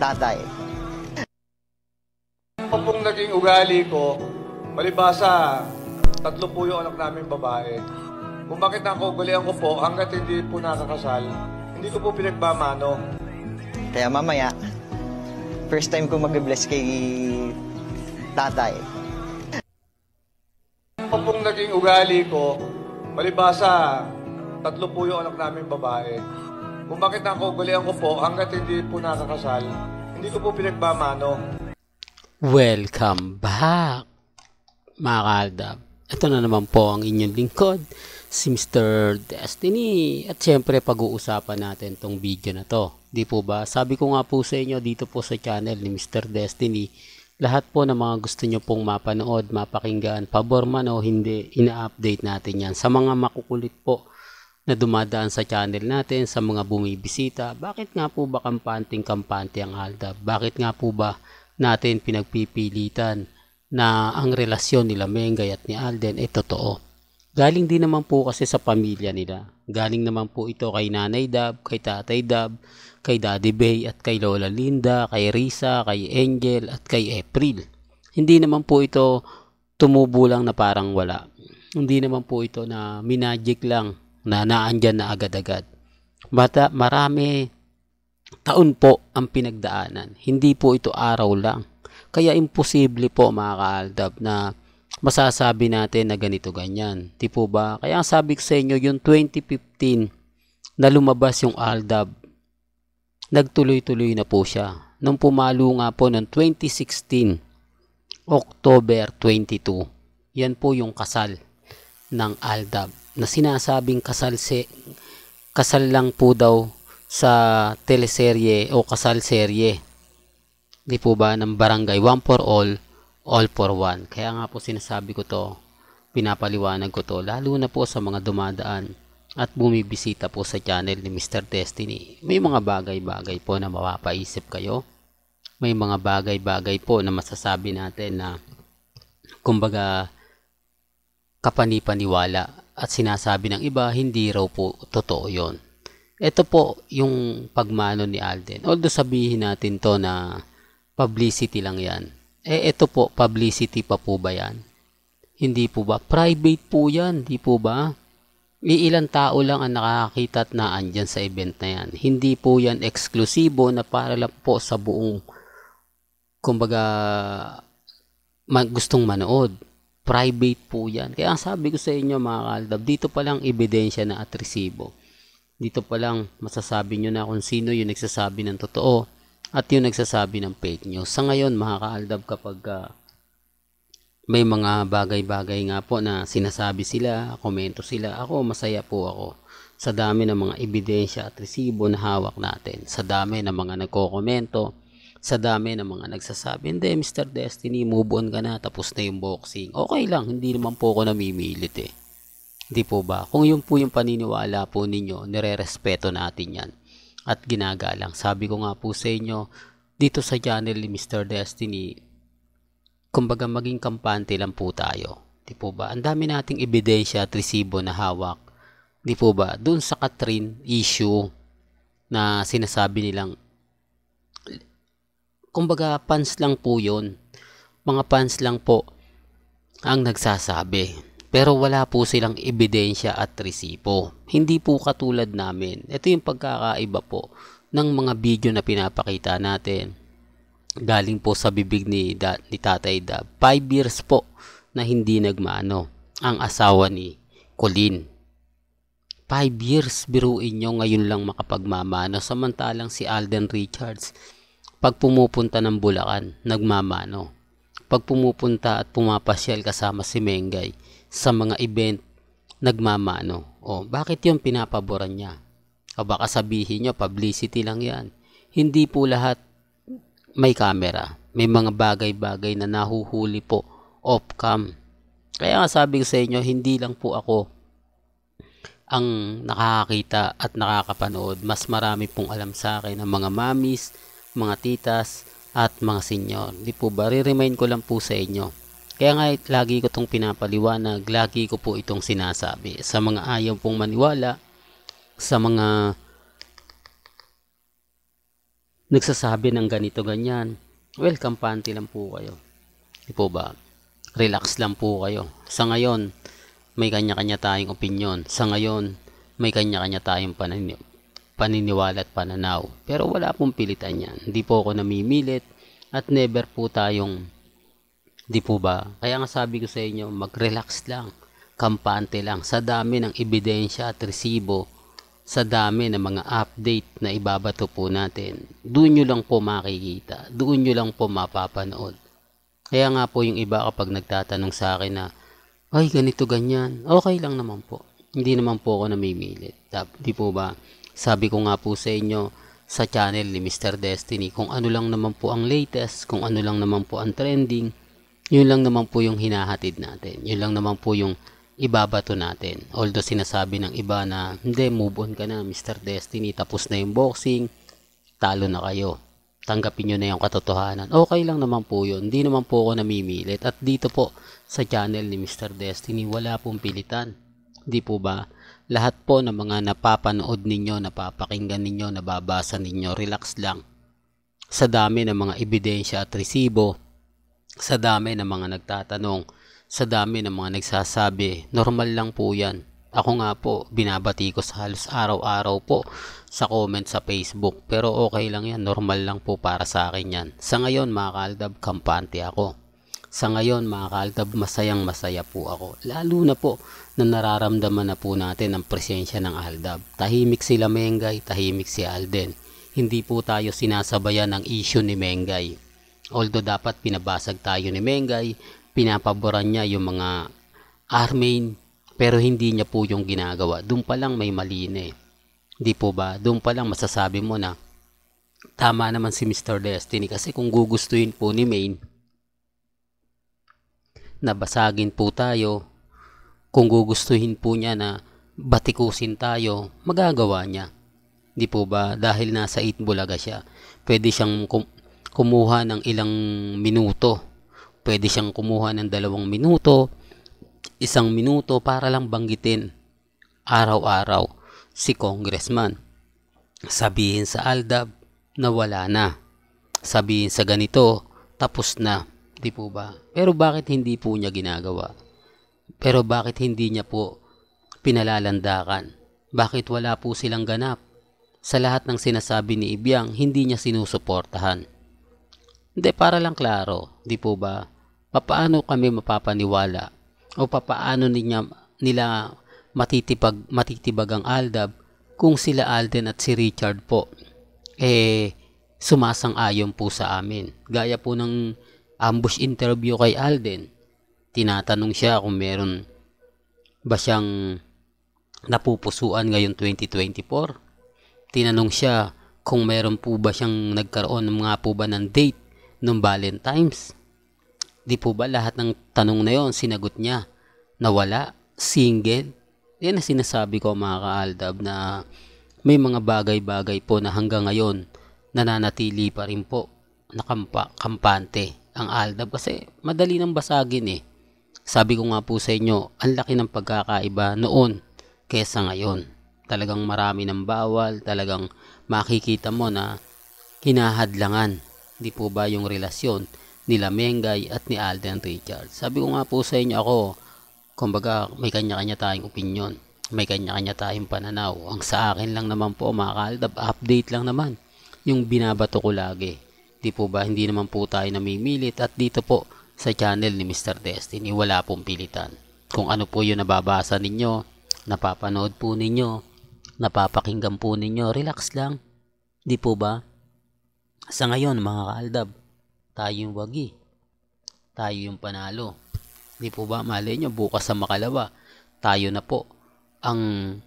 tatay. Ano pong naging ugali ko, malibasa, 3 po yung anak namin babae. Kung bakit nakaugulian ko po, hanggat hindi po nakakasal, hindi ko po pinagmamano. Kaya mamaya, first time ko mag-bless kay tatay. Ano pong naging ugali ko, malibasa, 3 po yung anak namin babae. Kung bakit nakaugulian ko po, hanggat hindi po nakakasal, hindi ko po pinagmamano. Welcome back, mga kaaldab. Ito na naman po ang inyong lingkod, si Mr. Destiny. At syempre, pag-uusapan natin tong video na to. Di po ba? Sabi ko nga po sa inyo dito po sa channel ni Mr. Destiny, lahat po ng mga gusto nyo pong mapanood, mapakinggan, pabor man o hindi, ina-update natin yan. Sa mga makukulit po na dumadaan sa channel natin, sa mga bumibisita, bakit nga po ba kampante ang aldab? Bakit nga po ba natin pinagpipilitan na ang relasyon nila Mengay at ni Alden ay totoo? Galing din naman po kasi sa pamilya nila. Galing naman po ito kay Nanay Dab, kay Tatay Dab, kay Daddy Bay at kay Lola Linda, kay Risa, kay Angel at kay April. Hindi naman po ito tumubo lang na parang wala. Hindi naman po ito na minagic lang na naandyan na agad-agad. Marami taon po ang pinagdaanan. Hindi po ito araw lang. Kaya imposible po mga kaaldab na masasabi natin na ganito ganyan. Di po ba? Kaya ang sabi ko sa inyo, yung 2015 na lumabas yung aldab, nagtuloy-tuloy na po siya. Nung pumalo nga po ng 2016, October 22, yan po yung kasal ng aldab. Na sinasabing kasal lang po daw sa teleserye o kasal serye. Di po ba ng barangay, one for all for one. Kaya nga po sinasabi ko to, pinapaliwanag ko to, lalo na po sa mga dumadaan at bumibisita po sa channel ni Mr. Destiny. May mga bagay-bagay po na mapapaisip kayo. May mga bagay-bagay po na masasabi natin na kumbaga kapanipaniwala at sinasabi ng iba hindi raw po totoo yon. Ito po yung pagmano ni Alden. Although sabihin natin to na publicity lang yan. Ito po, publicity pa po ba yan? Hindi po ba? Private po yan, di po ba? Iilang tao lang ang nakakakita at naandyan sa event na yan. Hindi po yan eksklusibo na para lang po sa buong kumbaga gustong manood. Private po yan. Kaya ang sabi ko sa inyo mga kaaldab, dito pa lang ebidensya na at resibo. Dito pa lang masasabi nyo na kung sino yung nagsasabi ng totoo at yung nagsasabi ng fake news. Sa ngayon mga kaaldab, kapag may mga bagay-bagay nga po na sinasabi sila, komento sila, ako masaya po ako sa dami ng mga ebidensya at resibo na hawak natin. Sa dami ng mga nagko-komento, sa dami ng mga nagsasabi, hindi Mr. Destiny, move on ka na, tapos na yung boxing. Okay lang, hindi naman po ako namimilit eh. Di po ba? Kung yun po yung paniniwala po ninyo, nire-respeto natin yan at ginagalang. Sabi ko nga po sa inyo, dito sa channel ni Mr. Destiny, kumbaga maging kampante lang po tayo. Di po ba? Ang dami nating ebidensya at resibo na hawak. Di po ba? Doon sa Catherine issue na sinasabi nilang kumbaga fans lang po yun. Mga fans lang po ang nagsasabi. Pero wala po silang ebidensya at resibo. Hindi po katulad namin. Ito yung pagkakaiba po ng mga video na pinapakita natin. Galing po sa bibig ni Tatay Dab. 5 years po na hindi nagmano ang asawa ni Colleen. 5 years, biruin nyo, ngayon lang makapagmamano. Samantalang si Alden Richards, pag pumupunta ng Bulacan, nagmamano. Pag pumupunta at pumapasyal kasama si Mengay sa mga event, nagmamano. O, bakit yung pinapaboran niya? O baka sabihin nyo, publicity lang yan. Hindi po lahat may camera. May mga bagay-bagay na nahuhuli po off-cam. Kaya nga sabi ko sa inyo, hindi lang po ako ang nakakakita at nakakapanood. Mas marami pong alam sa akin ng mga mamis, mga titas at mga senyor. Di po ba? Re-remind ko lang po sa inyo. Kaya nga lagi ko itong pinapaliwanag, lagi ko po itong sinasabi. Sa mga ayaw pong maniwala, sa mga nagsasabi ng ganito ganyan, well, kampante lang po kayo. Di po ba? Relax lang po kayo. Sa ngayon, may kanya-kanya tayong opinyon. Sa ngayon, may kanya-kanya tayong paniniwala at pananaw. Pero wala pong pilitan yan. Hindi po ako namimilit at never po tayong, di po ba? Kaya nga sabi ko sa inyo, mag-relax lang. Kampante lang. Sa dami ng ebidensya at resibo, sa dami ng mga update na ibabato po natin, doon nyo lang po makikita. Doon nyo lang po mapapanood. Kaya nga po yung iba kapag nagtatanong sa akin na, ay ganito ganyan, okay lang naman po. Hindi naman po ako namimilit. Di po ba? Sabi ko nga po sa inyo sa channel ni Mr. Destiny, kung ano lang naman po ang latest, kung ano lang naman po ang trending, yun lang naman po yung hinahatid natin. Yun lang naman po yung ibabato natin. Although sinasabi ng iba na, hindi, move on ka na Mr. Destiny, tapos na yung boxing, talo na kayo. Tanggapin nyo na yung katotohanan. Okay lang naman po yun. Hindi naman po ako namimilit. At dito po sa channel ni Mr. Destiny, wala pong pilitan. Di po ba? Lahat po ng mga napapanood ninyo, napapakinggan ninyo, nababasa ninyo, relax lang. Sa dami ng mga ebidensya at resibo, sa dami ng mga nagtatanong, sa dami ng mga nagsasabi, normal lang po yan. Ako nga po, binabati ko sa halos araw-araw po sa comment sa Facebook. Pero okay lang yan, normal lang po para sa akin yan. Sa ngayon mga kaaldab, kampante ako. Sa ngayon mga kaaldab, masayang masaya po ako. Lalo na po na nararamdaman na po natin ang presensya ng Aldab. Tahimik sila Mengay, tahimik si Alden. Hindi po tayo sinasabayan ng issue ni Mengay. Although dapat pinabasag tayo ni Mengay, pinapaboran niya yung mga Armain, pero hindi niya po yung ginagawa. Doon pa lang may mali na eh. Di po ba? Doon pa lang masasabi mo na tama naman si Mr. Destiny, kasi kung gugustuhin po ni Main na basagin po tayo, kung gugustuhin po niya na batikusin tayo, magagawa niya. Di po ba? Dahil nasa 8 Bulaga siya, pwede siyang kumuha ng ilang minuto. Pwede siyang kumuha ng 2 minuto, 1 minuto para lang banggitin araw-araw si Congressman. Sabihin sa Aldab na wala na. Sabihin sa ganito, tapos na. Di po ba? Pero bakit hindi po niya ginagawa? Pero bakit hindi niya po pinalalandakan? Bakit wala po silang ganap? Sa lahat ng sinasabi ni Ibiang, hindi niya sinusuportahan. Hindi, para lang klaro. Di po ba? Papaano kami mapapaniwala? O papaano nila matitibag ang Aldab kung sila Alden at si Richard po sumasang-ayon po sa amin? Gaya po ng ambush interview kay Alden. Tinatanong siya kung meron ba siyang napupusuan ngayong 2024. Tinanong siya kung meron po ba siyang nagkaroon ng mga po ba ng date ng Valentine's. Di po ba lahat ng tanong na yon sinagot niya na wala, single. Yan ang sinasabi ko mga kaaldab, na may mga bagay-bagay po na hanggang ngayon nananatili pa rin po na kampante ang Aldab, kasi madali nang basagin eh. Sabi ko nga po sa inyo, ang laki ng pagkakaiba noon kesa ngayon. Talagang marami ng bawal, talagang makikita mo na hinahadlangan. Di po ba yung relasyon nila Mengay at ni Alden Richards? Sabi ko nga po sa inyo, ako, kumbaga may kanya-kanya tayong opinion, may kanya-kanya tayong pananaw. Ang sa akin lang naman po mga kaaldab, update lang naman yung binabato ko lagi. Di po ba, hindi naman po tayo namimilit, at dito po sa channel ni Mr. Destiny, wala pong pilitan. Kung ano po yung nababasa ninyo, napapanood po ninyo, napapakinggan po ninyo, relax lang. Di po ba? Sa ngayon mga kaaldab, tayo yung wagi, tayo yung panalo. Di po ba? Malay nyo, bukas sa Makalawa, tayo na po ang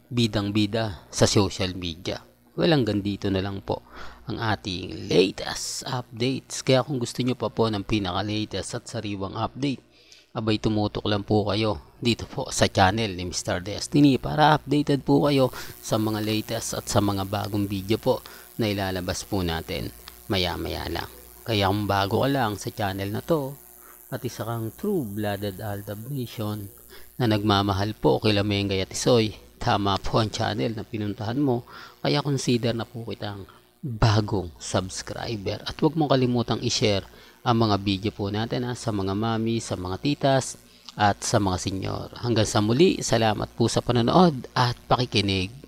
bidang-bida sa social media. Well, hanggang dito na lang po ang ating latest updates. Kaya kung gusto nyo pa po ng pinaka-latest at sariwang update, abay tumutok lang po kayo dito po sa channel ni Mr. Destiny para updated po kayo sa mga latest at sa mga bagong video po na ilalabas po natin maya-maya lang. Kaya kung bago ka lang sa channel na to at isa kang true-blooded Aldab Nation na nagmamahal po kila Mengay at Isoy, tama po ang channel na pinuntahan mo, kaya consider na po kitang bagong subscriber. At huwag mong kalimutang i-share ang mga video po natin sa mga mami, sa mga titas, at sa mga senyor. Hanggang sa muli, salamat po sa panonood at pakikinig.